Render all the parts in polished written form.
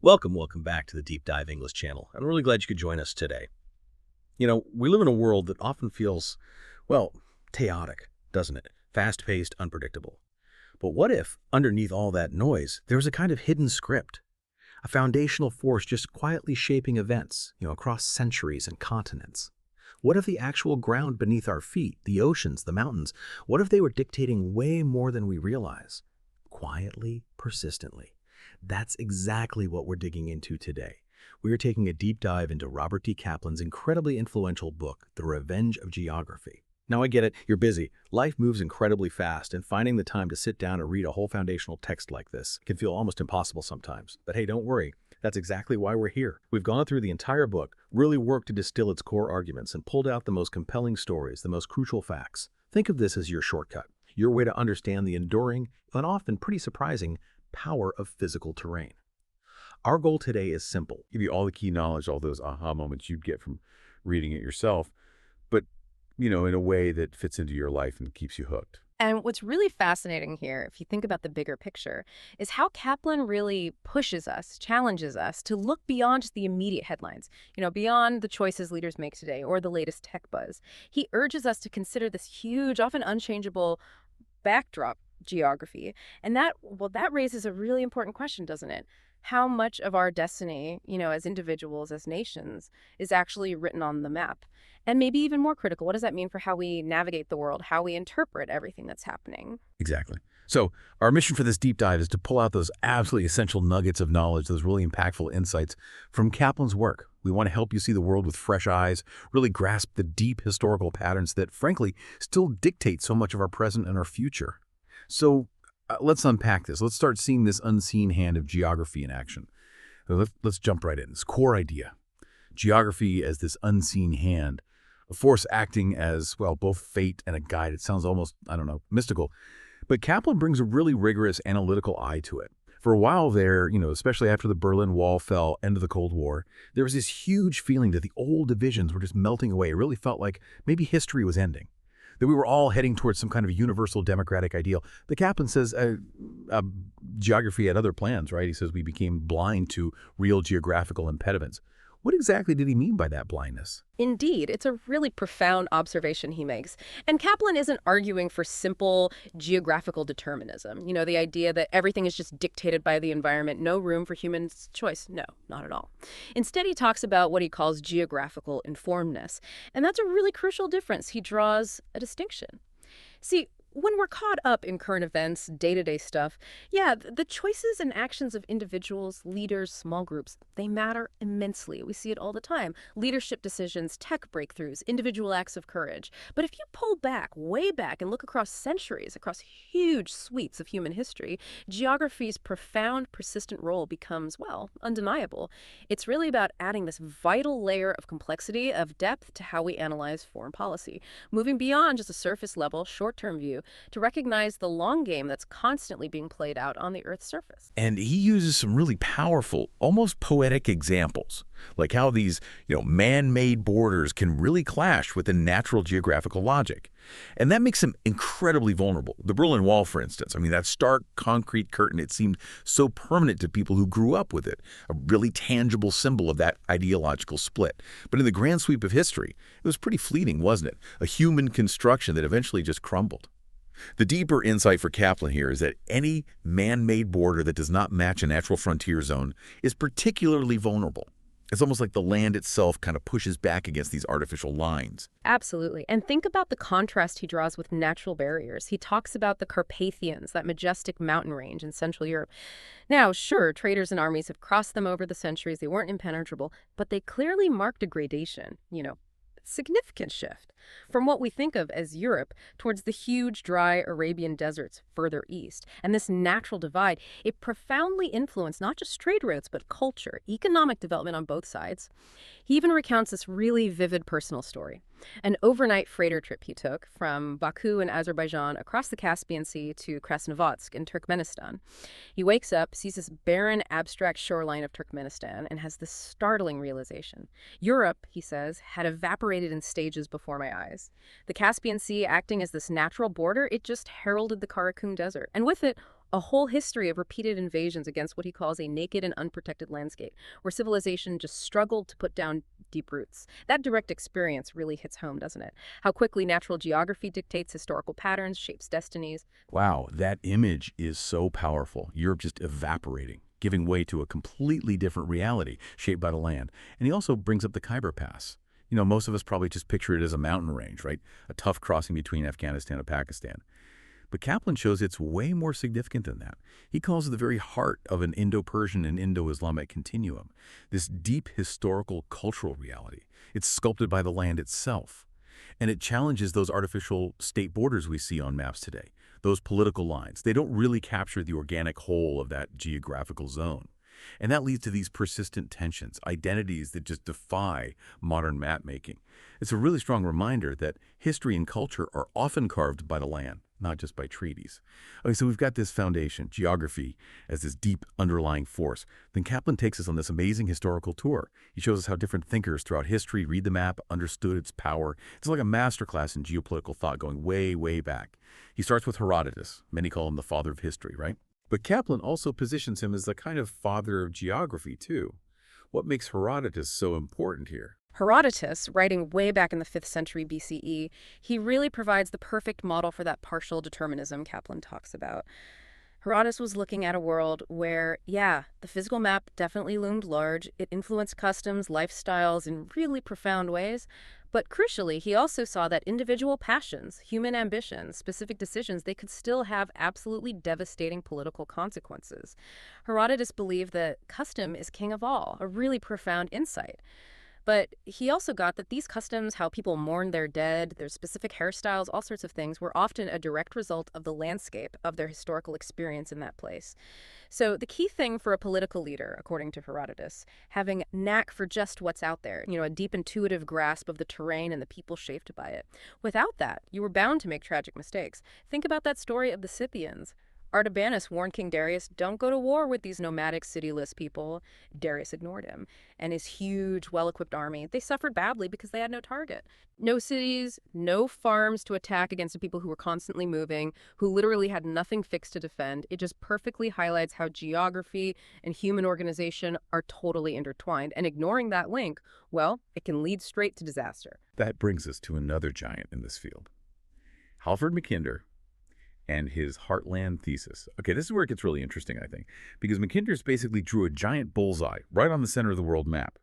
Welcome back to the Deep Dive English channel. I'm really glad you could join us today. We live in a world that often feels, well, chaotic, doesn't it? Fast-paced, unpredictable. But what if, underneath all that noise, there was a kind of hidden script? A foundational force just quietly shaping events, across centuries and continents? What if the actual ground beneath our feet, the oceans, the mountains, what if they were dictating way more than we realize? Quietly, persistently. That's exactly what we're digging into today. We're taking a deep dive into Robert D. Kaplan's incredibly influential book, The Revenge of Geography. Now I get it, you're busy. Life moves incredibly fast, and finding the time to sit down and read a whole foundational text like this can feel almost impossible sometimes. But hey, don't worry. That's exactly why we're here. We've gone through the entire book, really worked to distill its core arguments, and pulled out the most compelling stories, the most crucial facts. Think of this as your shortcut, your way to understand the enduring and often pretty surprising power of physical terrain. Our goal today is simple. Give you all the key knowledge, all those aha moments you'd get from reading it yourself, but, in a way that fits into your life and keeps you hooked. And what's really fascinating here, if you think about the bigger picture, is how Kaplan really pushes us, challenges us to look beyond just the immediate headlines, beyond the choices leaders make today or the latest tech buzz. He urges us to consider this huge, often unchangeable backdrop geography. And that raises a really important question, doesn't it? How much of our destiny, as individuals, as nations, is actually written on the map? And maybe even more critical, what does that mean for how we navigate the world, how we interpret everything that's happening? Exactly. So our mission for this deep dive is to pull out those absolutely essential nuggets of knowledge, those really impactful insights from Kaplan's work. We want to help you see the world with fresh eyes, really grasp the deep historical patterns that, frankly, still dictate so much of our present and our future. So let's unpack this. Let's start seeing this unseen hand of geography in action. Let's jump right in. This core idea. Geography as this unseen hand, a force acting as, well, both fate and a guide. It sounds almost, mystical. But Kaplan brings a really rigorous analytical eye to it. For a while there, especially after the Berlin Wall fell, end of the Cold War, there was this huge feeling that the old divisions were just melting away. It really felt like maybe history was ending, that we were all heading towards some kind of universal democratic ideal. The Kaplan says geography had other plans, right? He says we became blind to real geographical impediments. What exactly did he mean by that blindness? Indeed, it's a really profound observation he makes. And Kaplan isn't arguing for simple geographical determinism, the idea that everything is just dictated by the environment, no room for human choice. No, not at all. Instead, he talks about what he calls geographical informedness. And that's a really crucial difference. He draws a distinction. See, when we're caught up in current events, day-to-day stuff, the choices and actions of individuals, leaders, small groups, they matter immensely. We see it all the time. Leadership decisions, tech breakthroughs, individual acts of courage. But if you pull back, way back, and look across centuries, across huge sweeps of human history, geography's profound, persistent role becomes, well, undeniable. It's really about adding this vital layer of complexity, of depth to how we analyze foreign policy, moving beyond just a surface-level, short-term view to recognize the long game that's constantly being played out on the Earth's surface. And he uses some really powerful, almost poetic examples, like how these, man-made borders can really clash with the natural geographical logic. And that makes them incredibly vulnerable. The Berlin Wall, for instance, that stark concrete curtain, it seemed so permanent to people who grew up with it, a really tangible symbol of that ideological split. But in the grand sweep of history, it was pretty fleeting, wasn't it? A human construction that eventually just crumbled. The deeper insight for Kaplan here is that any man-made border that does not match a natural frontier zone is particularly vulnerable. It's almost like the land itself kind of pushes back against these artificial lines. Absolutely. And think about the contrast he draws with natural barriers. He talks about the Carpathians, that majestic mountain range in Central Europe. Now, sure, traders and armies have crossed them over the centuries. They weren't impenetrable, but they clearly marked a gradation, significant shift from what we think of as Europe towards the huge, dry Arabian deserts further east. And this natural divide, it profoundly influenced not just trade routes, but culture, economic development on both sides. He even recounts this really vivid personal story. An overnight freighter trip he took from Baku in Azerbaijan across the Caspian Sea to Krasnovodsk in Turkmenistan. He wakes up, sees this barren, abstract shoreline of Turkmenistan, and has this startling realization. Europe, he says, had evaporated in stages before my eyes. The Caspian Sea, acting as this natural border, it just heralded the Karakum Desert, and with it, a whole history of repeated invasions against what he calls a naked and unprotected landscape, where civilization just struggled to put down deep roots. That direct experience really hits home, doesn't it? How quickly natural geography dictates historical patterns, shapes destinies. Wow, that image is so powerful. Europe just evaporating, giving way to a completely different reality shaped by the land. And he also brings up the Khyber Pass. Most of us probably just picture it as a mountain range, right? A tough crossing between Afghanistan and Pakistan. But Kaplan shows it's way more significant than that. He calls it the very heart of an Indo-Persian and Indo-Islamic continuum, this deep historical cultural reality. It's sculpted by the land itself. And it challenges those artificial state borders we see on maps today, those political lines. They don't really capture the organic whole of that geographical zone. And that leads to these persistent tensions, identities that just defy modern map making. It's a really strong reminder that history and culture are often carved by the land, not just by treaties. Okay, so we've got this foundation, geography, as this deep underlying force. Then Kaplan takes us on this amazing historical tour. He shows us how different thinkers throughout history read the map, understood its power. It's like a masterclass in geopolitical thought going way, way back. He starts with Herodotus. Many call him the father of history, right? But Kaplan also positions him as the kind of father of geography, too. What makes Herodotus so important here? Herodotus, writing way back in the 5th century BCE, he really provides the perfect model for that partial determinism Kaplan talks about. Herodotus was looking at a world where, yeah, the physical map definitely loomed large. It influenced customs, lifestyles in really profound ways. But crucially, he also saw that individual passions, human ambitions, specific decisions, they could still have absolutely devastating political consequences. Herodotus believed that custom is king of all, a really profound insight. But he also got that these customs, how people mourn their dead, their specific hairstyles, all sorts of things, were often a direct result of the landscape of their historical experience in that place. So the key thing for a political leader, according to Herodotus, having knack for just what's out there, a deep intuitive grasp of the terrain and the people shaped by it. Without that, you were bound to make tragic mistakes. Think about that story of the Scythians. Artabanus warned King Darius, don't go to war with these nomadic, cityless people. Darius ignored him. And his huge, well-equipped army, they suffered badly because they had no target. No cities, no farms to attack against the people who were constantly moving, who literally had nothing fixed to defend. It just perfectly highlights how geography and human organization are totally intertwined. And ignoring that link, well, it can lead straight to disaster. That brings us to another giant in this field, Halford Mackinder and his Heartland thesis. Okay, this is where it gets really interesting, I think, because Mackinder's basically drew a giant bullseye right on the center of the world map.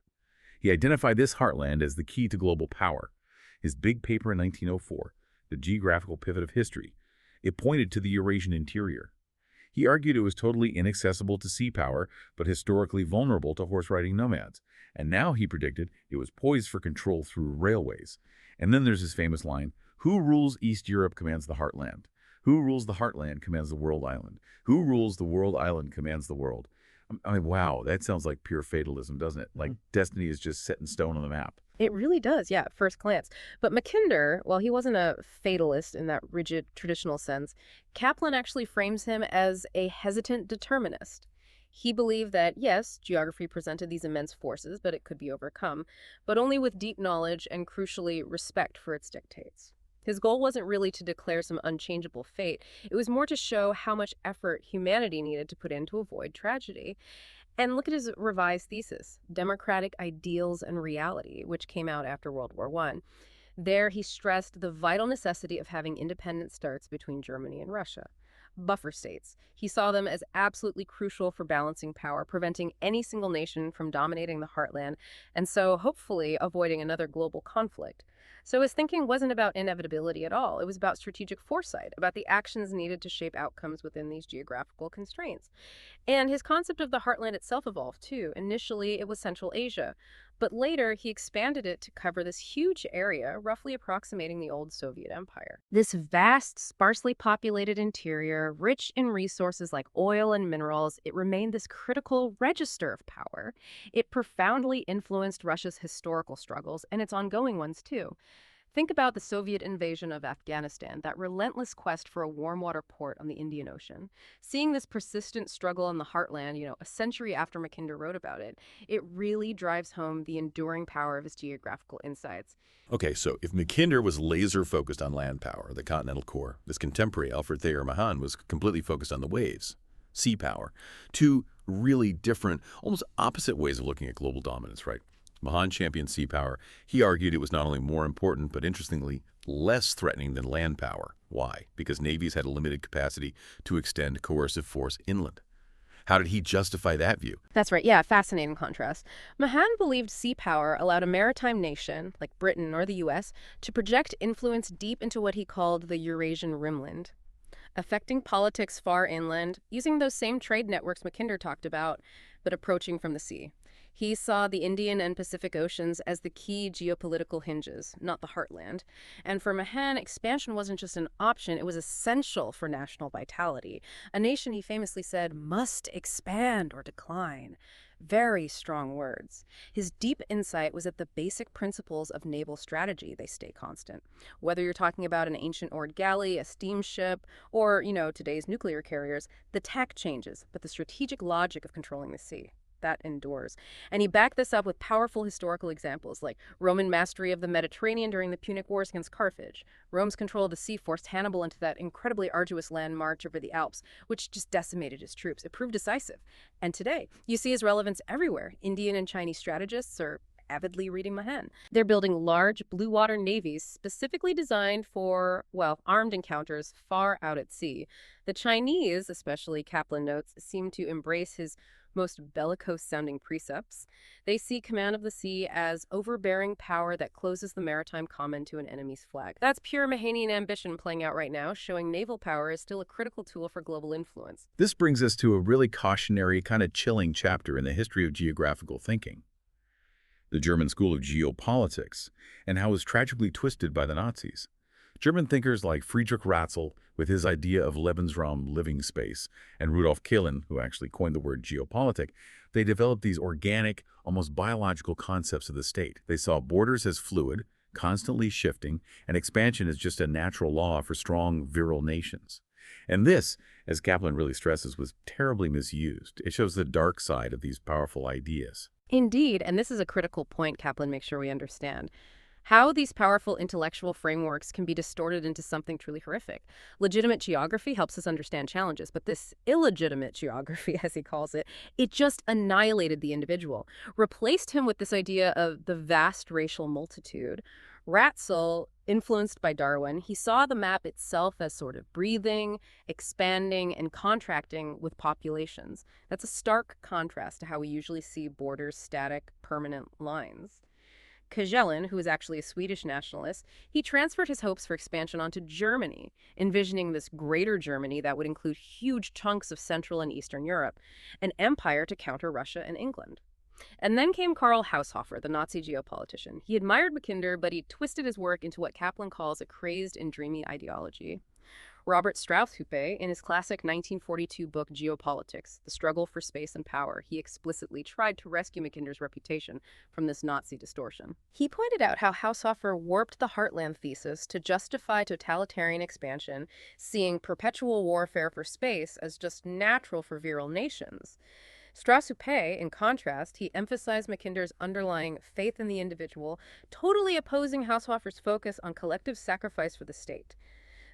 He identified this heartland as the key to global power. His big paper in 1904, The Geographical Pivot of History, it pointed to the Eurasian interior. He argued it was totally inaccessible to sea power, but historically vulnerable to horse-riding nomads. And now, he predicted, it was poised for control through railways. And then there's his famous line, "Who rules East Europe commands the heartland. Who rules the heartland commands the world island. Who rules the world island commands the world." I mean, wow, that sounds like pure fatalism, doesn't it? Like destiny is just set in stone on the map. It really does, yeah, at first glance. But Mackinder, while he wasn't a fatalist in that rigid, traditional sense, Kaplan actually frames him as a hesitant determinist. He believed that, yes, geography presented these immense forces, but it could be overcome, but only with deep knowledge and, crucially, respect for its dictates. His goal wasn't really to declare some unchangeable fate. It was more to show how much effort humanity needed to put in to avoid tragedy. And look at his revised thesis, Democratic Ideals and Reality, which came out after World War I. There, he stressed the vital necessity of having independent states between Germany and Russia. Buffer states. He saw them as absolutely crucial for balancing power, preventing any single nation from dominating the heartland, and so hopefully avoiding another global conflict. So his thinking wasn't about inevitability at all. It was about strategic foresight, about the actions needed to shape outcomes within these geographical constraints. And his concept of the heartland itself evolved too. Initially, it was Central Asia, but later he expanded it to cover this huge area, roughly approximating the old Soviet Empire. This vast, sparsely populated interior, rich in resources like oil and minerals, it remained this critical register of power. It profoundly influenced Russia's historical struggles and its ongoing ones too. Think about the Soviet invasion of Afghanistan, that relentless quest for a warm water port on the Indian Ocean. Seeing this persistent struggle in the heartland, a century after Mackinder wrote about it, it really drives home the enduring power of his geographical insights. Okay, so if Mackinder was laser-focused on land power, the continental core, this contemporary Alfred Thayer Mahan was completely focused on the waves. sea power. Two really different, almost opposite ways of looking at global dominance, right? Mahan championed sea power. He argued it was not only more important, but interestingly, less threatening than land power. Why? Because navies had a limited capacity to extend coercive force inland. How did he justify that view? That's right. Yeah, fascinating contrast. Mahan believed sea power allowed a maritime nation, like Britain or the U.S., to project influence deep into what he called the Eurasian rimland, affecting politics far inland, using those same trade networks Mackinder talked about, but approaching from the sea. He saw the Indian and Pacific Oceans as the key geopolitical hinges, not the heartland. And for Mahan, expansion wasn't just an option, it was essential for national vitality. A nation, he famously said, must expand or decline. Very strong words. His deep insight was that the basic principles of naval strategy, they stay constant. Whether you're talking about an ancient oared galley, a steamship, or, today's nuclear carriers, the tech changes, but the strategic logic of controlling the sea, that endures. And he backed this up with powerful historical examples like Roman mastery of the Mediterranean during the Punic Wars against Carthage. Rome's control of the sea forced Hannibal into that incredibly arduous land march over the Alps, which just decimated his troops. It proved decisive. And today, you see his relevance everywhere. Indian and Chinese strategists are avidly reading Mahan. They're building large blue water navies specifically designed for, armed encounters far out at sea. The Chinese, especially Kaplan notes, seem to embrace his most bellicose-sounding precepts. They see command of the sea as overbearing power that closes the maritime common to an enemy's flag. That's pure Mahanian ambition playing out right now, showing naval power is still a critical tool for global influence. This brings us to a really cautionary, kind of chilling chapter in the history of geographical thinking. The German school of geopolitics, and how it was tragically twisted by the Nazis. German thinkers like Friedrich Ratzel, with his idea of Lebensraum, living space, and Rudolf Kehlen, who actually coined the word geopolitic, they developed these organic, almost biological concepts of the state. They saw borders as fluid, constantly shifting, and expansion as just a natural law for strong, virile nations. And this, as Kaplan really stresses, was terribly misused. It shows the dark side of these powerful ideas. Indeed, and this is a critical point Kaplan makes sure we understand. How these powerful intellectual frameworks can be distorted into something truly horrific. Legitimate geography helps us understand challenges, but this illegitimate geography, as he calls it, it just annihilated the individual, replaced him with this idea of the vast racial multitude. Ratzel, influenced by Darwin, he saw the map itself as sort of breathing, expanding, and contracting with populations. That's a stark contrast to how we usually see borders, static, permanent lines. Kjellin, who is actually a Swedish nationalist, he transferred his hopes for expansion onto Germany, envisioning this greater Germany that would include huge chunks of Central and Eastern Europe, an empire to counter Russia and England. And then came Karl Haushofer, the Nazi geopolitician. He admired Mackinder, but he twisted his work into what Kaplan calls a crazed and dreamy ideology. Robert Strauss-Hupé, in his classic 1942 book Geopolitics, The Struggle for Space and Power, he explicitly tried to rescue Mackinder's reputation from this Nazi distortion. He pointed out how Haushofer warped the heartland thesis to justify totalitarian expansion, seeing perpetual warfare for space as just natural for virile nations. Strauss-Hupé, in contrast, he emphasized Mackinder's underlying faith in the individual, totally opposing Haushofer's focus on collective sacrifice for the state.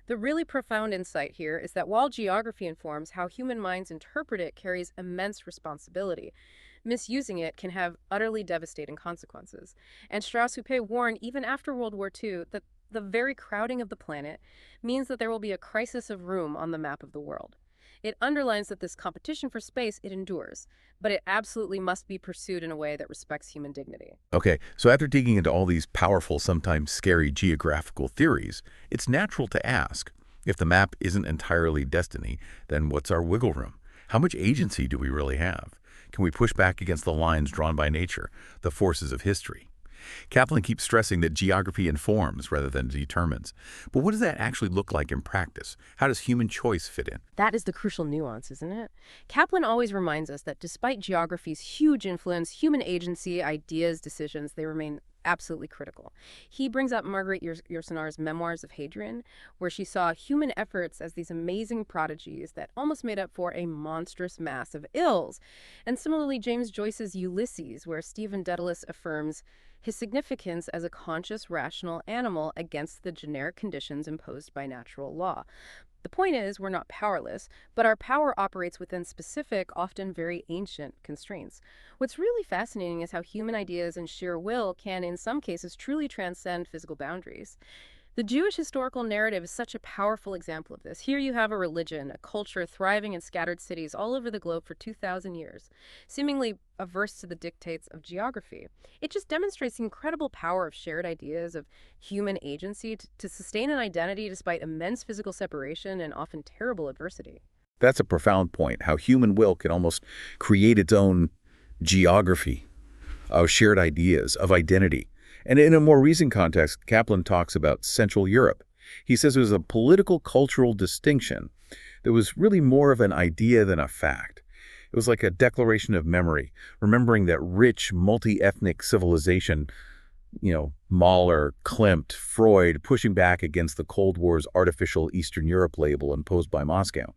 The really profound insight here is that while geography informs how human minds interpret it carries immense responsibility, misusing it can have utterly devastating consequences. And Strauss-Hupé warned even after World War II that the very crowding of the planet means that there will be a crisis of room on the map of the world. It underlines that this competition for space, it endures, but it absolutely must be pursued in a way that respects human dignity. Okay, so after digging into all these powerful, sometimes scary geographical theories, it's natural to ask, if the map isn't entirely destiny, then what's our wiggle room? How much agency do we really have? Can we push back against the lines drawn by nature, the forces of history? Kaplan keeps stressing that geography informs rather than determines. But what does that actually look like in practice? How does human choice fit in? That is the crucial nuance, isn't it? Kaplan always reminds us that despite geography's huge influence, human agency, ideas, decisions, they remain absolutely critical. He brings up Margaret Yourcenar's Memoirs of Hadrian, where she saw human efforts as these amazing prodigies that almost made up for a monstrous mass of ills. And similarly, James Joyce's Ulysses, where Stephen Dedalus affirms his significance as a conscious, rational animal against the generic conditions imposed by natural law. The point is, we're not powerless, but our power operates within specific, often very ancient constraints. What's really fascinating is how human ideas and sheer will can, in some cases, truly transcend physical boundaries. The Jewish historical narrative is such a powerful example of this. Here you have a religion, a culture thriving in scattered cities all over the globe for 2,000 years, seemingly averse to the dictates of geography. It just demonstrates the incredible power of shared ideas, of human agency to sustain an identity despite immense physical separation and often terrible adversity. That's a profound point, how human will can almost create its own geography of shared ideas, of identity. And in a more recent context, Kaplan talks about Central Europe. He says it was a political cultural distinction that was really more of an idea than a fact. It was like a declaration of memory, remembering that rich, multi-ethnic civilization, Mahler, Klimt, Freud, pushing back against the Cold War's artificial Eastern Europe label imposed by Moscow.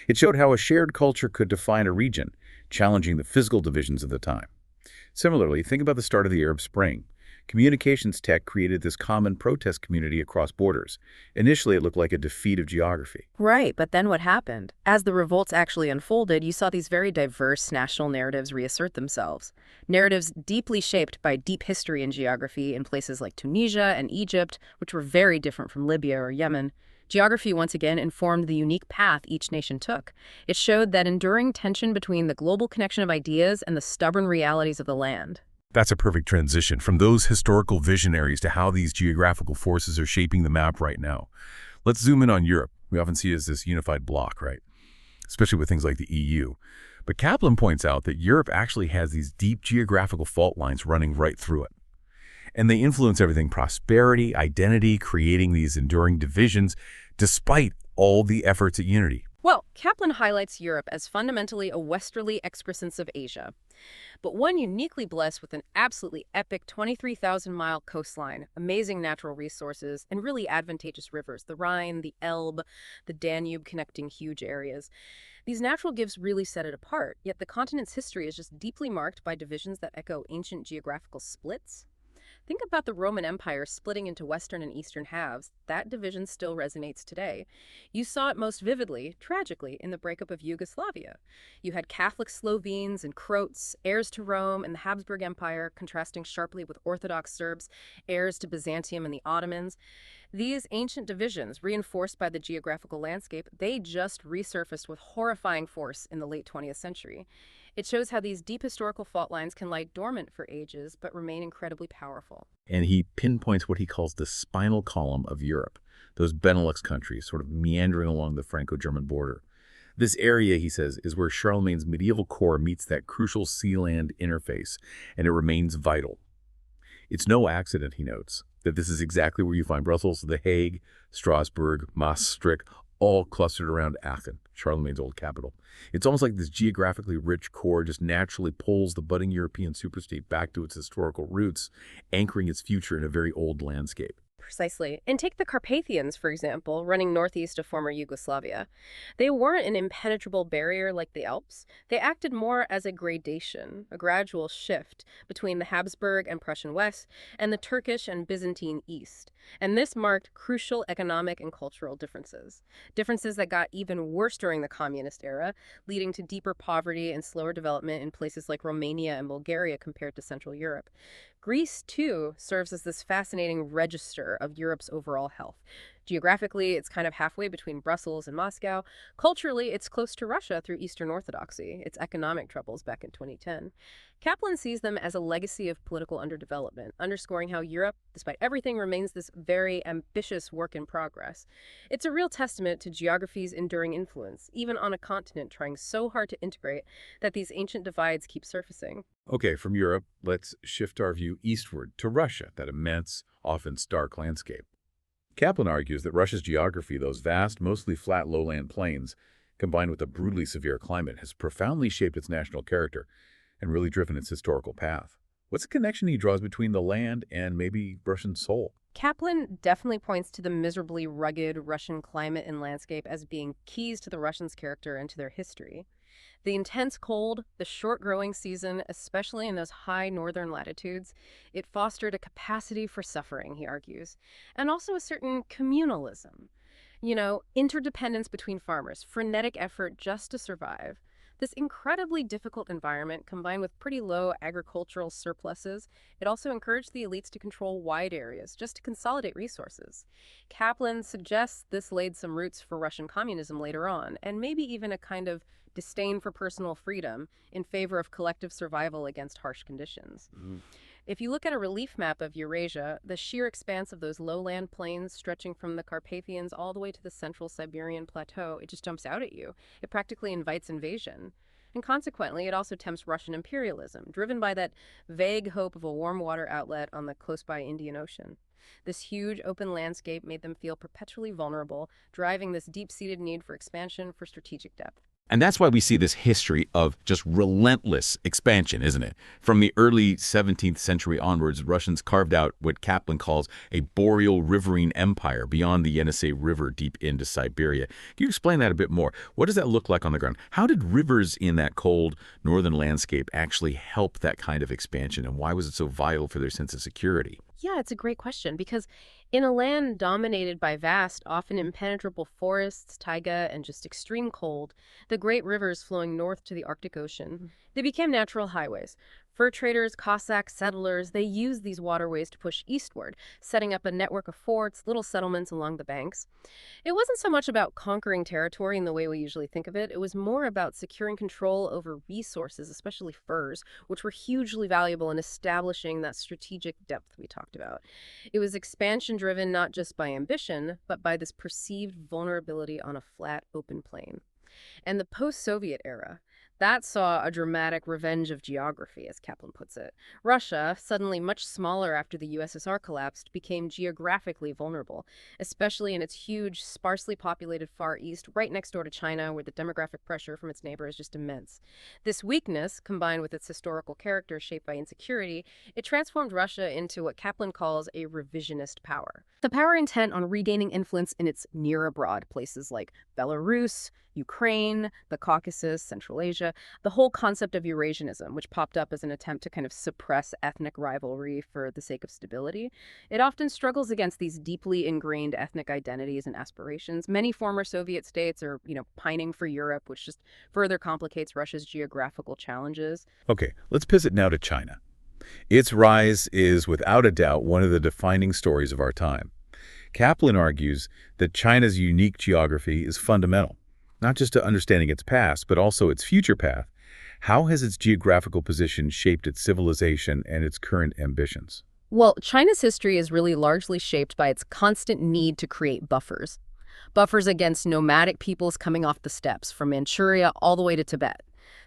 It showed how a shared culture could define a region, challenging the physical divisions of the time. Similarly, think about the start of the Arab Spring. Communications tech created this common protest community across borders. Initially, it looked like a defeat of geography. Right, but then what happened? As the revolts actually unfolded, you saw these very diverse national narratives reassert themselves. Narratives deeply shaped by deep history and geography in places like Tunisia and Egypt, which were very different from Libya or Yemen. Geography once again informed the unique path each nation took. It showed that enduring tension between the global connection of ideas and the stubborn realities of the land. That's a perfect transition from those historical visionaries to how these geographical forces are shaping the map right now. Let's zoom in on Europe. We often see it as this unified bloc, right? Especially with things like the EU. But Kaplan points out that Europe actually has these deep geographical fault lines running right through it. And they influence everything: prosperity, identity, creating these enduring divisions, despite all the efforts at unity. Well, Kaplan highlights Europe as fundamentally a westerly excrescence of Asia, but one uniquely blessed with an absolutely epic 23,000-mile coastline, amazing natural resources, and really advantageous rivers, the Rhine, the Elbe, the Danube connecting huge areas. These natural gifts really set it apart, yet the continent's history is just deeply marked by divisions that echo ancient geographical splits. Think about the Roman Empire splitting into western and eastern halves. That division still resonates today. You saw it most vividly, tragically, in the breakup of Yugoslavia. You had Catholic Slovenes and Croats, heirs to Rome and the Habsburg Empire, contrasting sharply with Orthodox Serbs, heirs to Byzantium and the Ottomans. These ancient divisions, reinforced by the geographical landscape, they just resurfaced with horrifying force in the late 20th century. It shows how these deep historical fault lines can lie dormant for ages, but remain incredibly powerful. And he pinpoints what he calls the spinal column of Europe, those Benelux countries sort of meandering along the Franco-German border. This area, he says, is where Charlemagne's medieval core meets that crucial sea-land interface, and it remains vital. It's no accident, he notes, that this is exactly where you find Brussels, The Hague, Strasbourg, Maastricht, all clustered around Aachen, Charlemagne's old capital. It's almost like this geographically rich core just naturally pulls the budding European superstate back to its historical roots, anchoring its future in a very old landscape. Precisely. And take the Carpathians, for example, running northeast of former Yugoslavia. They weren't an impenetrable barrier like the Alps. They acted more as a gradation, a gradual shift between the Habsburg and Prussian West and the Turkish and Byzantine East. And this marked crucial economic and cultural differences. Differences that got even worse during the communist era, leading to deeper poverty and slower development in places like Romania and Bulgaria compared to Central Europe. Greece, too, serves as this fascinating register of Europe's overall health. Geographically, it's kind of halfway between Brussels and Moscow. Culturally, it's close to Russia through Eastern Orthodoxy, its economic troubles back in 2010. Kaplan sees them as a legacy of political underdevelopment, underscoring how Europe, despite everything, remains this very ambitious work in progress. It's a real testament to geography's enduring influence, even on a continent trying so hard to integrate that these ancient divides keep surfacing. Okay, from Europe, let's shift our view eastward to Russia, that immense, often stark landscape. Kaplan argues that Russia's geography, those vast, mostly flat lowland plains, combined with a brutally severe climate, has profoundly shaped its national character and really driven its historical path. What's the connection he draws between the land and maybe Russian soul? Kaplan definitely points to the miserably rugged Russian climate and landscape as being keys to the Russians' character and to their history. The intense cold, the short growing season, especially in those high northern latitudes, it fostered a capacity for suffering, he argues, and also a certain communalism. Interdependence between farmers, frenetic effort just to survive. This incredibly difficult environment, combined with pretty low agricultural surpluses, it also encouraged the elites to control wide areas, just to consolidate resources. Kaplan suggests this laid some roots for Russian communism later on, and maybe even a kind of disdain for personal freedom in favor of collective survival against harsh conditions. If you look at a relief map of Eurasia, the sheer expanse of those lowland plains stretching from the Carpathians all the way to the central Siberian plateau, it just jumps out at you. It practically invites invasion. And consequently, it also tempts Russian imperialism, driven by that vague hope of a warm water outlet on the close-by Indian Ocean. This huge open landscape made them feel perpetually vulnerable, driving this deep-seated need for expansion, for strategic depth. And that's why we see this history of just relentless expansion, isn't it? From the early 17th century onwards, Russians carved out what Kaplan calls a boreal riverine empire beyond the Yenisei River deep into Siberia. Can you explain that a bit more? What does that look like on the ground? How did rivers in that cold northern landscape actually help that kind of expansion, and why was it so vital for their sense of security? Yeah, it's a great question because in a land dominated by vast, often impenetrable forests, taiga, and just extreme cold, the great rivers flowing north to the Arctic Ocean, they became natural highways. Fur traders, Cossacks, settlers, they used these waterways to push eastward, setting up a network of forts, little settlements along the banks. It wasn't so much about conquering territory in the way we usually think of it. It was more about securing control over resources, especially furs, which were hugely valuable in establishing that strategic depth we talked about. It was expansion driven not just by ambition, but by this perceived vulnerability on a flat, open plain. And the post-Soviet era, that saw a dramatic revenge of geography, as Kaplan puts it. Russia, suddenly much smaller after the USSR collapsed, became geographically vulnerable, especially in its huge, sparsely populated Far East, right next door to China, where the demographic pressure from its neighbor is just immense. This weakness, combined with its historical character shaped by insecurity, it transformed Russia into what Kaplan calls a revisionist power. The power intent on regaining influence in its near abroad, places like Belarus, Ukraine, the Caucasus, Central Asia, the whole concept of Eurasianism, which popped up as an attempt to kind of suppress ethnic rivalry for the sake of stability. It often struggles against these deeply ingrained ethnic identities and aspirations. Many former Soviet states are, pining for Europe, which just further complicates Russia's geographical challenges. Okay, let's pivot now to China. Its rise is without a doubt one of the defining stories of our time. Kaplan argues that China's unique geography is fundamental, not just to understanding its past, but also its future path. How has its geographical position shaped its civilization and its current ambitions? Well, China's history is really largely shaped by its constant need to create buffers. Buffers against nomadic peoples coming off the steppes, from Manchuria all the way to Tibet.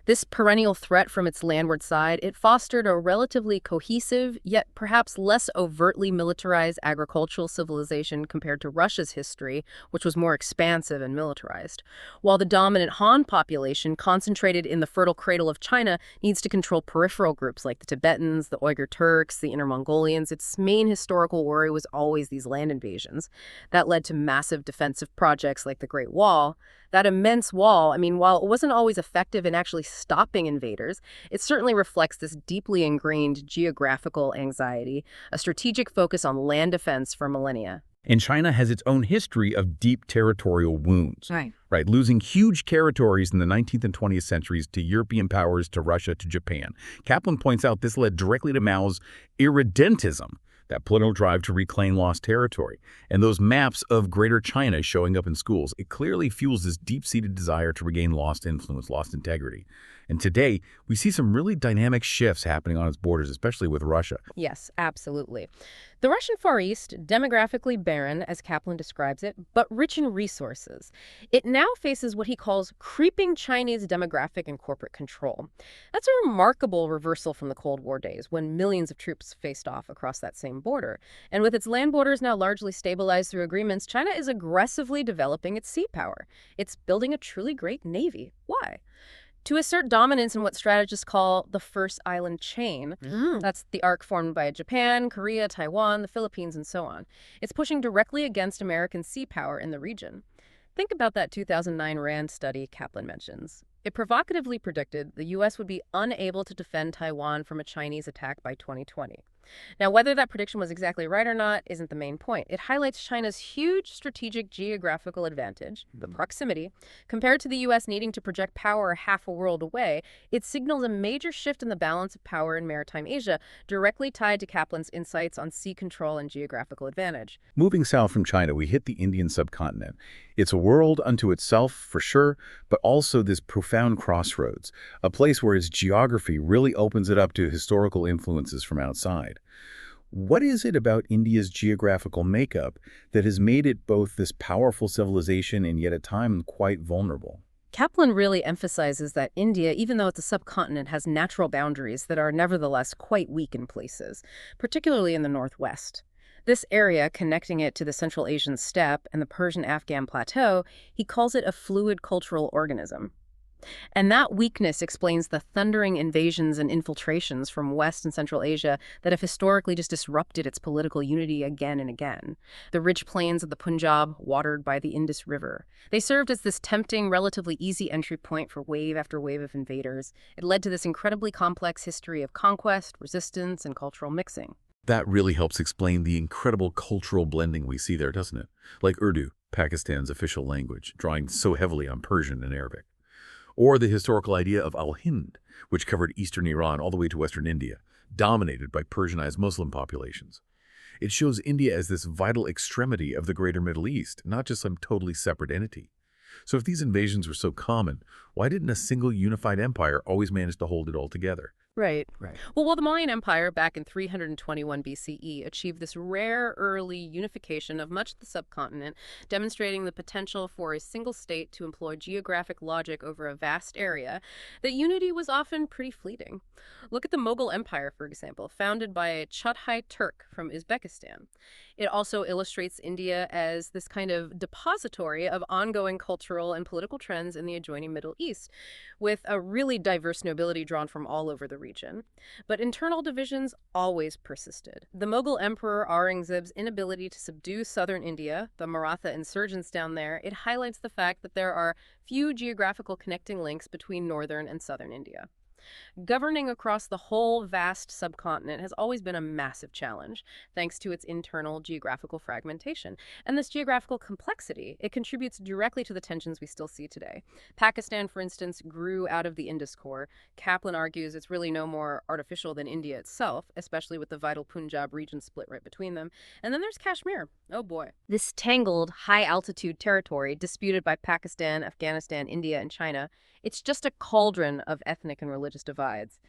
This perennial threat from its landward side, it fostered a relatively cohesive, yet perhaps less overtly militarized agricultural civilization compared to Russia's history, which was more expansive and militarized. While the dominant Han population, concentrated in the Fertile Cradle of China, needs to control peripheral groups like the Tibetans, the Uyghur Turks, the Inner Mongolians, its main historical worry was always these land invasions. That led to massive defensive projects like the Great Wall. That immense wall, while it wasn't always effective in actually stopping invaders, it certainly reflects this deeply ingrained geographical anxiety, a strategic focus on land defense for millennia. And China has its own history of deep territorial wounds. Right. Losing huge territories in the 19th and 20th centuries to European powers, to Russia, to Japan. Kaplan points out this led directly to Mao's irredentism, that political drive to reclaim lost territory. And those maps of Greater China showing up in schools, it clearly fuels this deep-seated desire to regain lost influence, lost integrity. And today, we see some really dynamic shifts happening on its borders, especially with Russia. Yes, absolutely. The Russian Far East, demographically barren, as Kaplan describes it, but rich in resources. It now faces what he calls creeping Chinese demographic and corporate control. That's a remarkable reversal from the Cold War days, when millions of troops faced off across that same border. And with its land borders now largely stabilized through agreements, China is aggressively developing its sea power. It's building a truly great navy. Why? To assert dominance in what strategists call the first island chain. That's the arc formed by Japan, Korea, Taiwan, the Philippines, and so on. It's pushing directly against American sea power in the region. Think about that 2009 RAND study Kaplan mentions. It provocatively predicted the U.S. would be unable to defend Taiwan from a Chinese attack by 2020. Now, whether that prediction was exactly right or not isn't the main point. It highlights China's huge strategic geographical advantage, the proximity. Compared to the U.S. needing to project power half a world away, it signals a major shift in the balance of power in maritime Asia, directly tied to Kaplan's insights on sea control and geographical advantage. Moving south from China, we hit the Indian subcontinent. It's a world unto itself, for sure, but also this profound crossroads, a place where its geography really opens it up to historical influences from outside. What is it about India's geographical makeup that has made it both this powerful civilization and yet at times quite vulnerable? Kaplan really emphasizes that India, even though it's a subcontinent, has natural boundaries that are nevertheless quite weak in places, particularly in the northwest. This area, connecting it to the Central Asian steppe and the Persian-Afghan plateau, he calls it a fluid cultural organism. And that weakness explains the thundering invasions and infiltrations from West and Central Asia that have historically just disrupted its political unity again and again. The rich plains of the Punjab, watered by the Indus River. They served as this tempting, relatively easy entry point for wave after wave of invaders. It led to this incredibly complex history of conquest, resistance, and cultural mixing. That really helps explain the incredible cultural blending we see there, doesn't it? Like Urdu, Pakistan's official language, drawing so heavily on Persian and Arabic. Or the historical idea of al-Hind, which covered eastern Iran all the way to western India, dominated by Persianized Muslim populations. It shows India as this vital extremity of the greater Middle East, not just some totally separate entity. So if these invasions were so common, why didn't a single unified empire always manage to hold it all together? Right. Well, the Mauryan Empire back in 321 BCE achieved this rare early unification of much of the subcontinent, demonstrating the potential for a single state to employ geographic logic over a vast area. That unity was often pretty fleeting. Look at the Mughal Empire, for example, founded by a Chaghtai Turk from Uzbekistan. It also illustrates India as this kind of depository of ongoing cultural and political trends in the adjoining Middle East, with a really diverse nobility drawn from all over the region. But internal divisions always persisted. The Mughal Emperor Aurangzeb's inability to subdue southern India, the Maratha insurgents down there, it highlights the fact that there are few geographical connecting links between northern and southern India. Governing across the whole vast subcontinent has always been a massive challenge, thanks to its internal geographical fragmentation. And this geographical complexity, it contributes directly to the tensions we still see today. Pakistan, for instance, grew out of the Indus core. Kaplan argues it's really no more artificial than India itself, especially with the vital Punjab region split right between them. And then there's Kashmir. Oh boy. This tangled, high-altitude territory disputed by Pakistan, Afghanistan, India, and China. It's just a cauldron of ethnic and religious divides.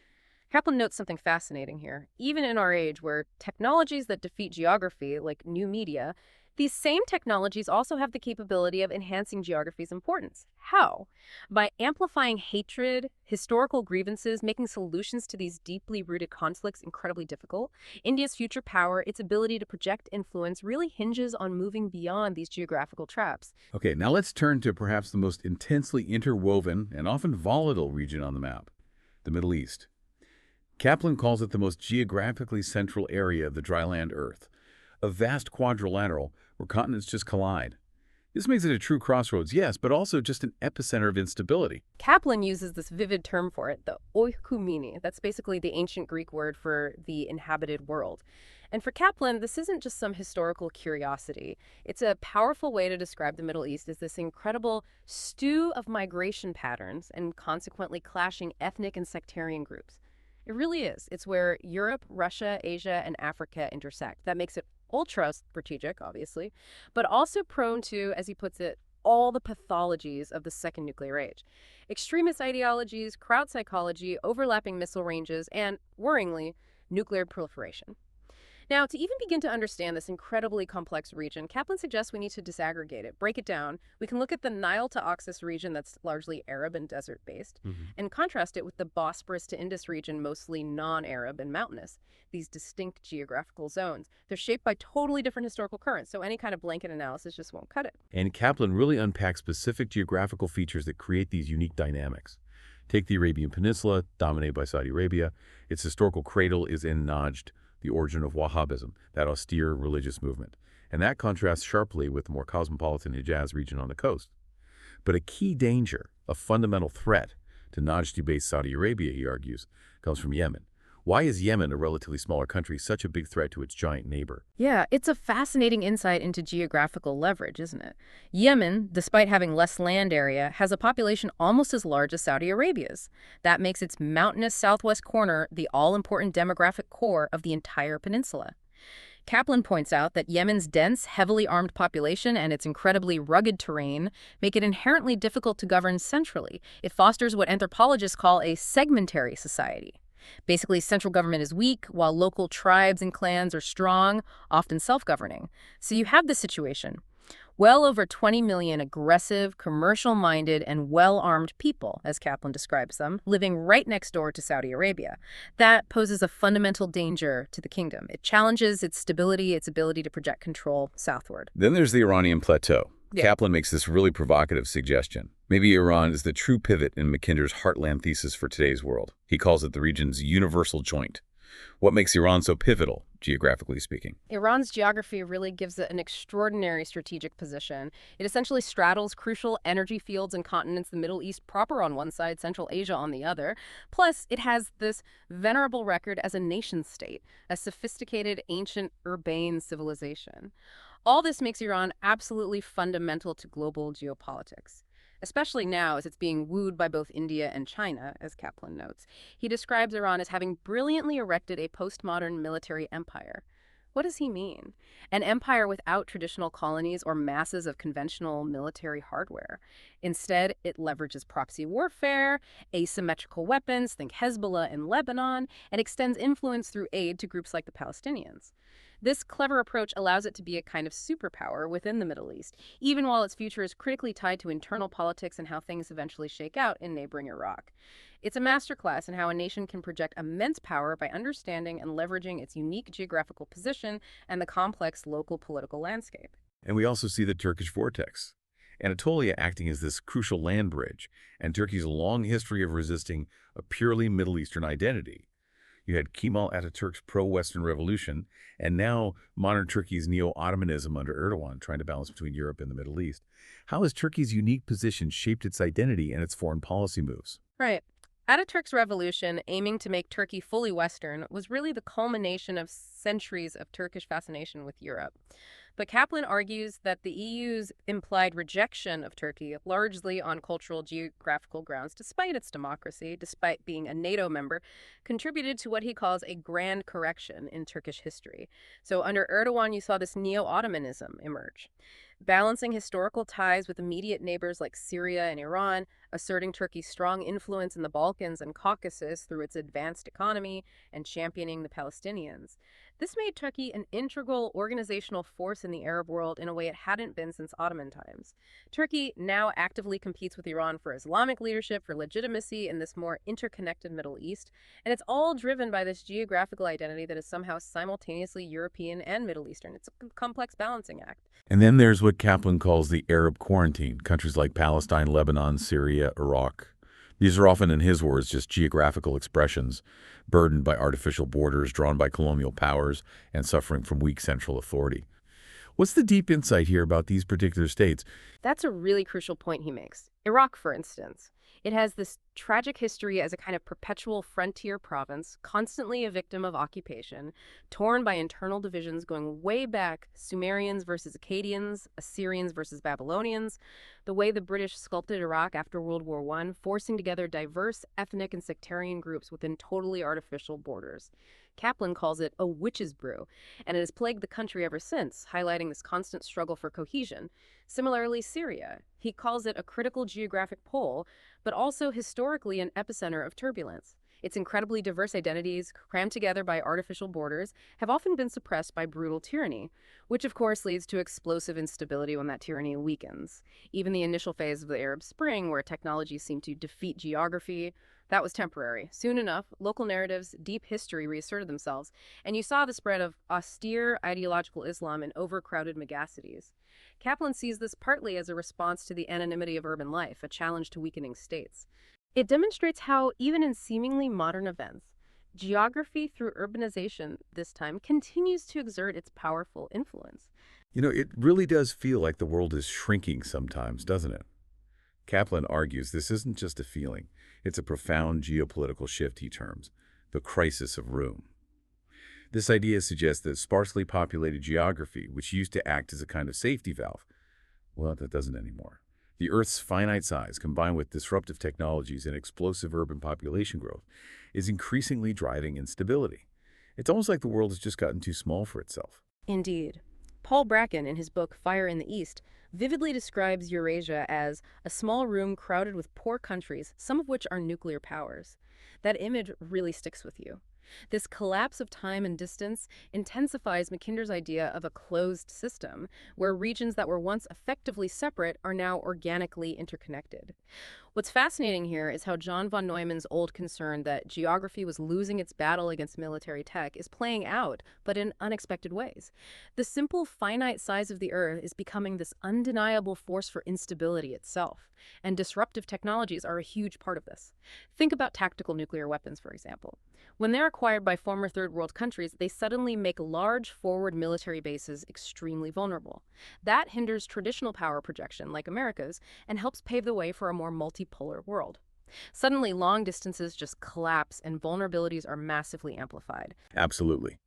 Kaplan notes something fascinating here. Even in our age, where technologies that defeat geography, like new media, these same technologies also have the capability of enhancing geography's importance. How? By amplifying hatred, historical grievances, making solutions to these deeply rooted conflicts incredibly difficult. India's future power, its ability to project influence, really hinges on moving beyond these geographical traps. Okay, now let's turn to perhaps the most intensely interwoven and often volatile region on the map, the Middle East. Kaplan calls it the most geographically central area of the dryland Earth, a vast quadrilateral where continents just collide. This makes it a true crossroads, yes, but also just an epicenter of instability. Kaplan uses this vivid term for it, the oikoumene. That's basically the ancient Greek word for the inhabited world. And for Kaplan, this isn't just some historical curiosity. It's a powerful way to describe the Middle East as this incredible stew of migration patterns and consequently clashing ethnic and sectarian groups. It really is. It's where Europe, Russia, Asia, and Africa intersect. That makes it ultra-strategic, obviously, but also prone to, as he puts it, all the pathologies of the second nuclear age. Extremist ideologies, crowd psychology, overlapping missile ranges, and, worryingly, nuclear proliferation. Now, to even begin to understand this incredibly complex region, Kaplan suggests we need to disaggregate it, break it down. We can look at the Nile to Oxus region that's largely Arab and desert-based, and contrast it with the Bosporus to Indus region, mostly non-Arab and mountainous. These distinct geographical zones. They're shaped by totally different historical currents, so any kind of blanket analysis just won't cut it. And Kaplan really unpacks specific geographical features that create these unique dynamics. Take the Arabian Peninsula, dominated by Saudi Arabia. Its historical cradle is in Najd, the origin of Wahhabism, that austere religious movement. And that contrasts sharply with the more cosmopolitan Hijaz region on the coast. But a key danger, a fundamental threat to Najdi-based Saudi Arabia, he argues, comes from Yemen, Why is Yemen, a relatively smaller country, such a big threat to its giant neighbor? Yeah, it's a fascinating insight into geographical leverage, isn't it? Yemen, despite having less land area, has a population almost as large as Saudi Arabia's. That makes its mountainous southwest corner the all-important demographic core of the entire peninsula. Kaplan points out that Yemen's dense, heavily armed population and its incredibly rugged terrain make it inherently difficult to govern centrally. It fosters what anthropologists call a segmentary society. Basically, central government is weak, while local tribes and clans are strong, often self-governing. So you have this situation. Well over 20 million aggressive, commercial-minded, and well-armed people, as Kaplan describes them, living right next door to Saudi Arabia. That poses a fundamental danger to the kingdom. It challenges its stability, its ability to project control southward. Then there's the Iranian plateau. Yeah. Kaplan makes this really provocative suggestion. Maybe Iran is the true pivot in Mackinder's heartland thesis for today's world. He calls it the region's universal joint. What makes Iran so pivotal, geographically speaking? Iran's geography really gives it an extraordinary strategic position. It essentially straddles crucial energy fields and continents, the Middle East proper on one side, Central Asia on the other. Plus, it has this venerable record as a nation-state, a sophisticated, ancient, urbane civilization. All this makes Iran absolutely fundamental to global geopolitics, especially now as it's being wooed by both India and China, as Kaplan notes. He describes Iran as having brilliantly erected a postmodern military empire. What does he mean? An empire without traditional colonies or masses of conventional military hardware. Instead, it leverages proxy warfare, asymmetrical weapons, think Hezbollah in Lebanon, and extends influence through aid to groups like the Palestinians. This clever approach allows it to be a kind of superpower within the Middle East, even while its future is critically tied to internal politics and how things eventually shake out in neighboring Iraq. It's a masterclass in how a nation can project immense power by understanding and leveraging its unique geographical position and the complex local political landscape. And we also see the Turkish vortex. Anatolia acting as this crucial land bridge, and Turkey's long history of resisting a purely Middle Eastern identity. You had Kemal Atatürk's pro-Western revolution, and now modern Turkey's neo-Ottomanism under Erdogan, trying to balance between Europe and the Middle East. How has Turkey's unique position shaped its identity and its foreign policy moves? Right. Ataturk's revolution, aiming to make Turkey fully Western, was really the culmination of centuries of Turkish fascination with Europe. But Kaplan argues that the EU's implied rejection of Turkey, largely on cultural geographical grounds, despite its democracy, despite being a NATO member, contributed to what he calls a grand correction in Turkish history. So under Erdogan, you saw this neo-Ottomanism emerge. Balancing historical ties with immediate neighbors like Syria and Iran, asserting Turkey's strong influence in the Balkans and Caucasus through its advanced economy, and championing the Palestinians. This made Turkey an integral organizational force in the Arab world in a way it hadn't been since Ottoman times. Turkey now actively competes with Iran for Islamic leadership, for legitimacy in this more interconnected Middle East, and it's all driven by this geographical identity that is somehow simultaneously European and Middle Eastern. It's a complex balancing act. And then there's what Kaplan calls the Arab quarantine, countries like Palestine, Lebanon, Syria, Iraq. These are often, in his words, just geographical expressions, burdened by artificial borders drawn by colonial powers and suffering from weak central authority. What's the deep insight here about these particular states? That's a really crucial point he makes. Iraq, for instance. It has this tragic history as a kind of perpetual frontier province, constantly a victim of occupation, torn by internal divisions going way back, Sumerians versus Akkadians, Assyrians versus Babylonians, the way the British sculpted Iraq after World War I, forcing together diverse ethnic and sectarian groups within totally artificial borders. Kaplan calls it a witch's brew, and it has plagued the country ever since, highlighting this constant struggle for cohesion. Similarly, Syria. He calls it a critical geographic pole, but also historically an epicenter of turbulence. Its incredibly diverse identities, crammed together by artificial borders, have often been suppressed by brutal tyranny, which of course leads to explosive instability when that tyranny weakens. Even the initial phase of the Arab Spring, where technology seemed to defeat geography, that was temporary. Soon enough, local narratives, deep history reasserted themselves, and you saw the spread of austere ideological Islam in overcrowded megacities. Kaplan sees this partly as a response to the anonymity of urban life, a challenge to weakening states. It demonstrates how, even in seemingly modern events, geography through urbanization this time continues to exert its powerful influence. You know, it really does feel like the world is shrinking sometimes, doesn't it? Kaplan argues this isn't just a feeling. It's a profound geopolitical shift, he terms. the crisis of room. This idea suggests that sparsely populated geography, which used to act as a kind of safety valve, well, that doesn't anymore. The Earth's finite size, combined with disruptive technologies and explosive urban population growth, is increasingly driving instability. It's almost like the world has just gotten too small for itself. Indeed. Paul Bracken, in his book Fire in the East, vividly describes Eurasia as a small room crowded with poor countries, some of which are nuclear powers. That image really sticks with you. This collapse of time and distance intensifies Mackinder's idea of a closed system, where regions that were once effectively separate are now organically interconnected. What's fascinating here is how John von Neumann's old concern that geography was losing its battle against military tech is playing out, but in unexpected ways. The simple, finite size of the Earth is becoming this undeniable force for instability itself, and disruptive technologies are a huge part of this. Think about tactical nuclear weapons, for example. When they're acquired by former Third World countries, they suddenly make large forward military bases extremely vulnerable. That hinders traditional power projection, like America's, and helps pave the way for a more multipolar world. Suddenly, long distances just collapse and vulnerabilities are massively amplified. Absolutely.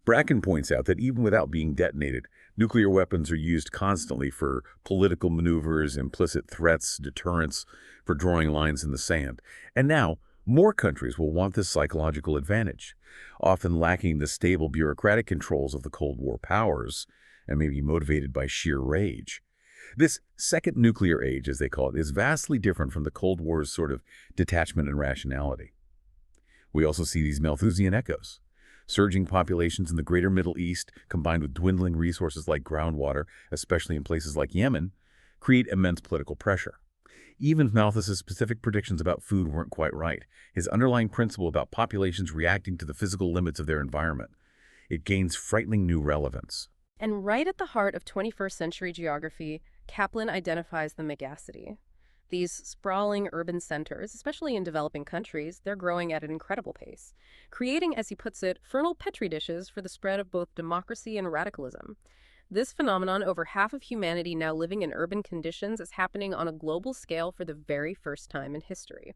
Bracken points out that even without being detonated, nuclear weapons are used constantly for political maneuvers, implicit threats, deterrence, for drawing lines in the sand. And now, more countries will want this psychological advantage, often lacking the stable bureaucratic controls of the Cold War powers, and maybe motivated by sheer rage. This second nuclear age, as they call it, is vastly different from the Cold War's sort of detachment and rationality. We also see these Malthusian echoes. Surging populations in the greater Middle East, combined with dwindling resources like groundwater, especially in places like Yemen, create immense political pressure. Even if Malthus's specific predictions about food weren't quite right, his underlying principle about populations reacting to the physical limits of their environment, it gains frightening new relevance. And right at the heart of 21st century geography, Kaplan identifies the megacity. These sprawling urban centers, especially in developing countries, they're growing at an incredible pace, creating, as he puts it, fertile petri dishes for the spread of both democracy and radicalism. This phenomenon, over half of humanity now living in urban conditions, is happening on a global scale for the very first time in history.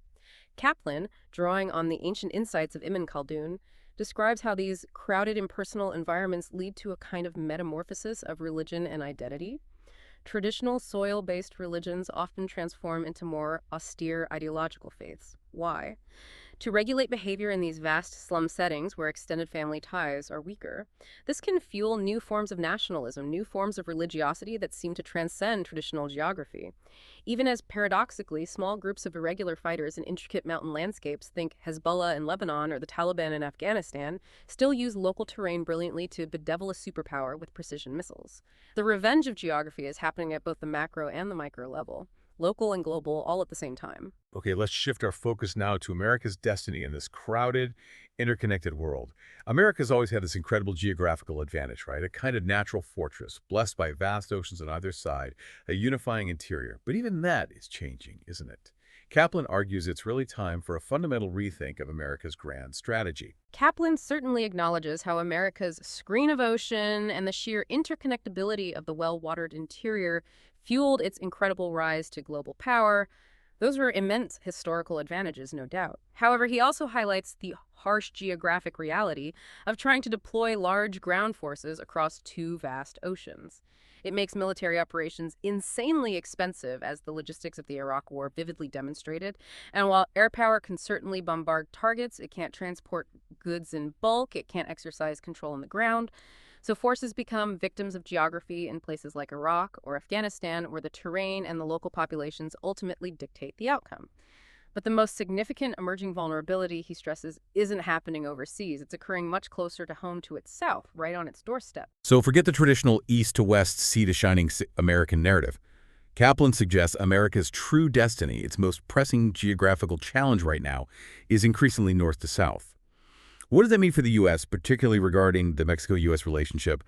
Kaplan, drawing on the ancient insights of Ibn Khaldun, describes how these crowded impersonal environments lead to a kind of metamorphosis of religion and identity. Traditional soil-based religions often transform into more austere ideological faiths. Why? To regulate behavior in these vast slum settings where extended family ties are weaker, this can fuel new forms of nationalism, new forms of religiosity that seem to transcend traditional geography. Even as, paradoxically, small groups of irregular fighters in intricate mountain landscapes, think Hezbollah in Lebanon or the Taliban in Afghanistan, still use local terrain brilliantly to bedevil a superpower with precision missiles. The revenge of geography is happening at both the macro and the micro level, local and global, all at the same time. Okay, let's shift our focus now to America's destiny in this crowded, interconnected world. America's always had this incredible geographical advantage, right? A kind of natural fortress, blessed by vast oceans on either side, a unifying interior. But even that is changing, isn't it? Kaplan argues it's really time for a fundamental rethink of America's grand strategy. Kaplan certainly acknowledges how America's screen of ocean and the sheer interconnectability of the well-watered interior fueled its incredible rise to global power. Those were immense historical advantages, no doubt. However, he also highlights the harsh geographic reality of trying to deploy large ground forces across two vast oceans. It makes military operations insanely expensive, as the logistics of the Iraq War vividly demonstrated. And while air power can certainly bombard targets, it can't transport goods in bulk, it can't exercise control on the ground. So forces become victims of geography in places like Iraq or Afghanistan, where the terrain and the local populations ultimately dictate the outcome. But the most significant emerging vulnerability, he stresses, isn't happening overseas. It's occurring much closer to home to its south, right on its doorstep. So forget the traditional east-to-west, sea-to-shining American narrative. Kaplan suggests America's true destiny, its most pressing geographical challenge right now, is increasingly north to south. What does that mean for the U.S., particularly regarding the Mexico-U.S. relationship?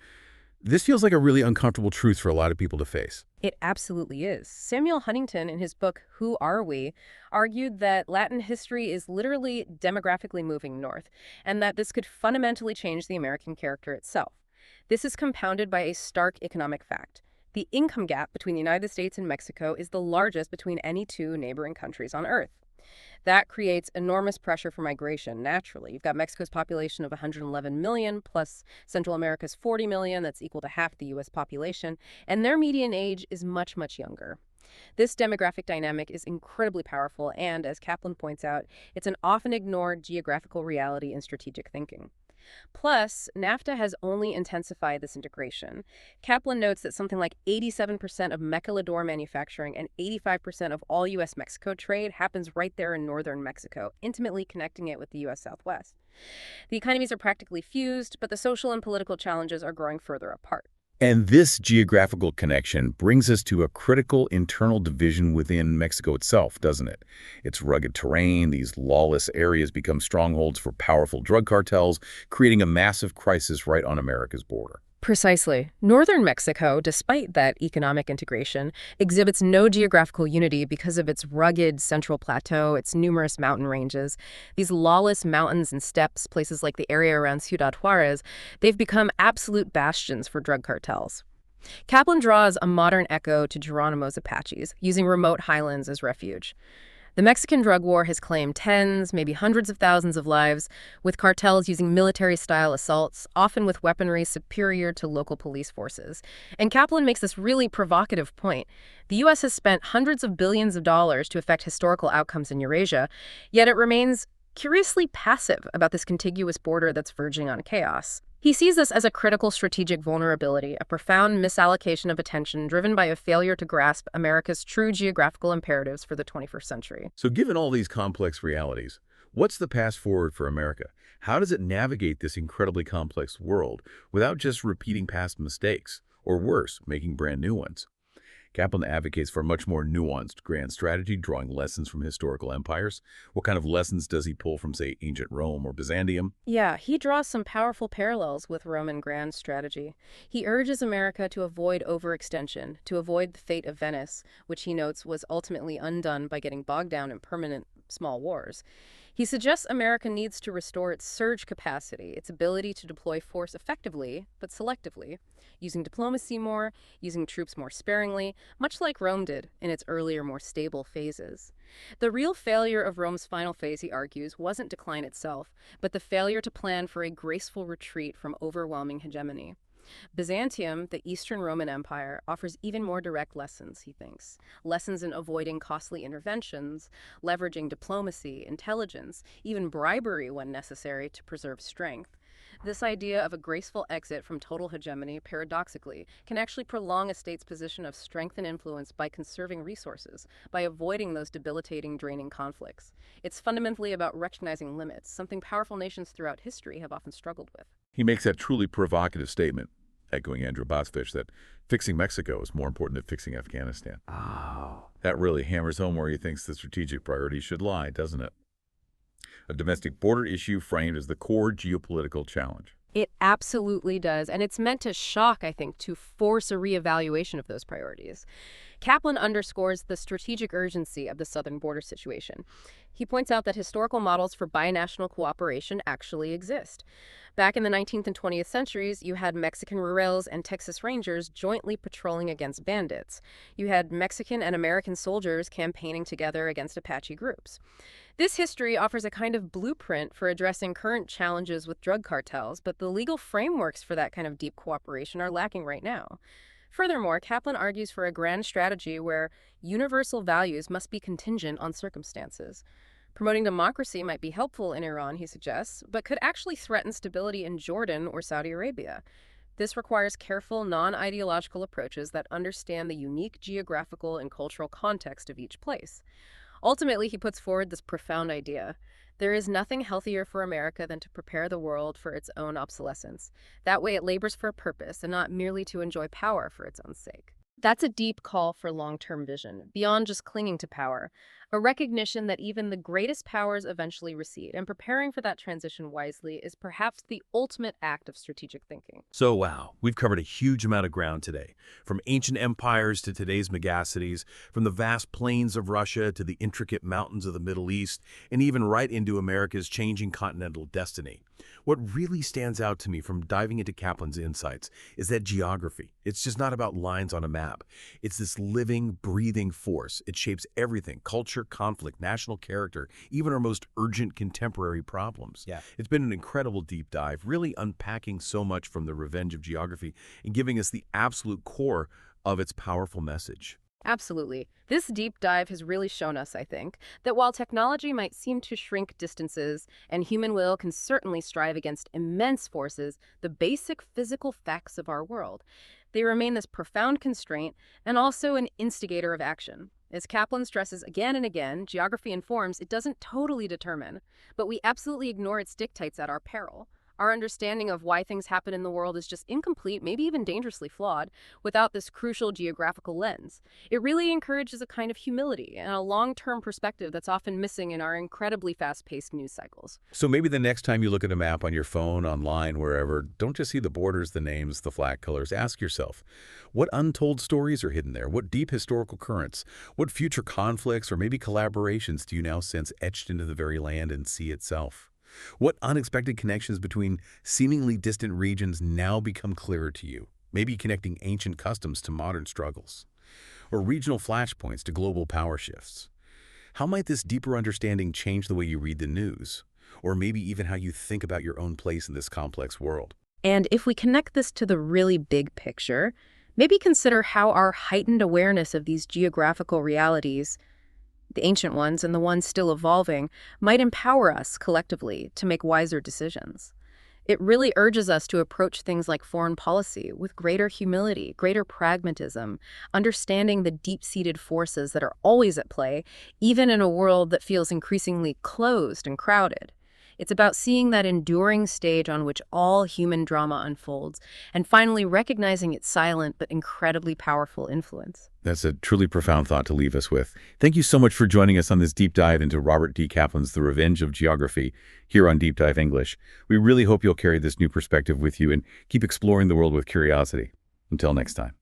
This feels like a really uncomfortable truth for a lot of people to face. It absolutely is. Samuel Huntington, in his book, Who Are We?, argued that Latin history is literally demographically moving north, and that this could fundamentally change the American character itself. This is compounded by a stark economic fact. The income gap between the United States and Mexico is the largest between any two neighboring countries on Earth. That creates enormous pressure for migration, naturally. You've got Mexico's population of 111 million, plus Central America's 40 million, that's equal to half the U.S. population, and their median age is much, much younger. This demographic dynamic is incredibly powerful, and as Kaplan points out, it's an often ignored geographical reality in strategic thinking. Plus, NAFTA has only intensified this integration. Kaplan notes that something like 87% of maquiladora manufacturing and 85% of all U.S.-Mexico trade happens right there in northern Mexico, intimately connecting it with the U.S. Southwest. The economies are practically fused, but the social and political challenges are growing further apart. And this geographical connection brings us to a critical internal division within Mexico itself, doesn't it? Its rugged terrain, these lawless areas become strongholds for powerful drug cartels, creating a massive crisis right on America's border. Precisely. Northern Mexico, despite that economic integration, exhibits no geographical unity because of its rugged central plateau, its numerous mountain ranges. These lawless mountains and steppes, places like the area around Ciudad Juarez, they've become absolute bastions for drug cartels. Kaplan draws a modern echo to Geronimo's Apaches, using remote highlands as refuge. The Mexican drug war has claimed tens, maybe hundreds of thousands of lives, with cartels using military-style assaults, often with weaponry superior to local police forces. And Kaplan makes this really provocative point. The U.S. has spent hundreds of billions of dollars to affect historical outcomes in Eurasia, yet it remains curiously passive about this contiguous border that's verging on chaos. He sees this as a critical strategic vulnerability, a profound misallocation of attention driven by a failure to grasp America's true geographical imperatives for the 21st century. So given all these complex realities, what's the path forward for America? How does it navigate this incredibly complex world without just repeating past mistakes, or worse, making brand new ones? Kaplan advocates for a much more nuanced grand strategy, drawing lessons from historical empires. What kind of lessons does he pull from, say, ancient Rome or Byzantium? Yeah, he draws some powerful parallels with Roman grand strategy. He urges America to avoid overextension, to avoid the fate of Venice, which he notes was ultimately undone by getting bogged down in permanent small wars. He suggests America needs to restore its surge capacity, its ability to deploy force effectively, but selectively, using diplomacy more, using troops more sparingly, much like Rome did in its earlier, more stable phases. The real failure of Rome's final phase, he argues, wasn't decline itself, but the failure to plan for a graceful retreat from overwhelming hegemony. Byzantium, the Eastern Roman Empire, offers even more direct lessons, he thinks. Lessons in avoiding costly interventions, leveraging diplomacy, intelligence, even bribery when necessary to preserve strength. This idea of a graceful exit from total hegemony, paradoxically, can actually prolong a state's position of strength and influence by conserving resources, by avoiding those debilitating, draining conflicts. It's fundamentally about recognizing limits, something powerful nations throughout history have often struggled with. He makes that truly provocative statement, echoing Andrew Bosfish, that fixing Mexico is more important than fixing Afghanistan. Oh. That really hammers home where he thinks the strategic priorities should lie, doesn't it? A domestic border issue framed as the core geopolitical challenge. It absolutely does, and it's meant to shock, I think, to force a reevaluation of those priorities. Kaplan underscores the strategic urgency of the southern border situation. He points out that historical models for binational cooperation actually exist. Back in the 19th and 20th centuries, you had Mexican rurales and Texas Rangers jointly patrolling against bandits. You had Mexican and American soldiers campaigning together against Apache groups. This history offers a kind of blueprint for addressing current challenges with drug cartels, but the legal frameworks for that kind of deep cooperation are lacking right now. Furthermore, Kaplan argues for a grand strategy where universal values must be contingent on circumstances. Promoting democracy might be helpful in Iran, he suggests, but could actually threaten stability in Jordan or Saudi Arabia. This requires careful, non-ideological approaches that understand the unique geographical and cultural context of each place. Ultimately, he puts forward this profound idea. There is nothing healthier for America than to prepare the world for its own obsolescence. That way it labors for a purpose and not merely to enjoy power for its own sake. That's a deep call for long-term vision, beyond just clinging to power, a recognition that even the greatest powers eventually recede, and preparing for that transition wisely is perhaps the ultimate act of strategic thinking. So wow, we've covered a huge amount of ground today, from ancient empires to today's megacities, from the vast plains of Russia to the intricate mountains of the Middle East, and even right into America's changing continental destiny. What really stands out to me from diving into Kaplan's insights is that geography. It's just not about lines on a map. It's this living, breathing force. It shapes everything: culture, culture, conflict, national character, even our most urgent contemporary problems. Yeah. It's been an incredible deep dive, really unpacking so much from the revenge of geography and giving us the absolute core of its powerful message. Absolutely. This deep dive has really shown us, I think, that while technology might seem to shrink distances and human will can certainly strive against immense forces, the basic physical facts of our world, they remain this profound constraint and also an instigator of action. As Kaplan stresses again and again, geography informs, it doesn't totally determine, but we absolutely ignore its dictates at our peril. Our understanding of why things happen in the world is just incomplete, maybe even dangerously flawed, without this crucial geographical lens. It really encourages a kind of humility and a long-term perspective that's often missing in our incredibly fast-paced news cycles. So maybe the next time you look at a map on your phone, online, wherever, don't just see the borders, the names, the flag colors. Ask yourself, what untold stories are hidden there? What deep historical currents? What future conflicts or maybe collaborations do you now sense etched into the very land and sea itself? What unexpected connections between seemingly distant regions now become clearer to you? Maybe connecting ancient customs to modern struggles, or regional flashpoints to global power shifts. How might this deeper understanding change the way you read the news, or maybe even how you think about your own place in this complex world? And if we connect this to the really big picture, maybe consider how our heightened awareness of these geographical realities, the ancient ones and the ones still evolving, might empower us collectively to make wiser decisions. It really urges us to approach things like foreign policy with greater humility, greater pragmatism, understanding the deep-seated forces that are always at play, even in a world that feels increasingly closed and crowded. It's about seeing that enduring stage on which all human drama unfolds, and finally recognizing its silent but incredibly powerful influence. That's a truly profound thought to leave us with. Thank you so much for joining us on this deep dive into Robert D. Kaplan's The Revenge of Geography here on Deep Dive English. We really hope you'll carry this new perspective with you and keep exploring the world with curiosity. Until next time.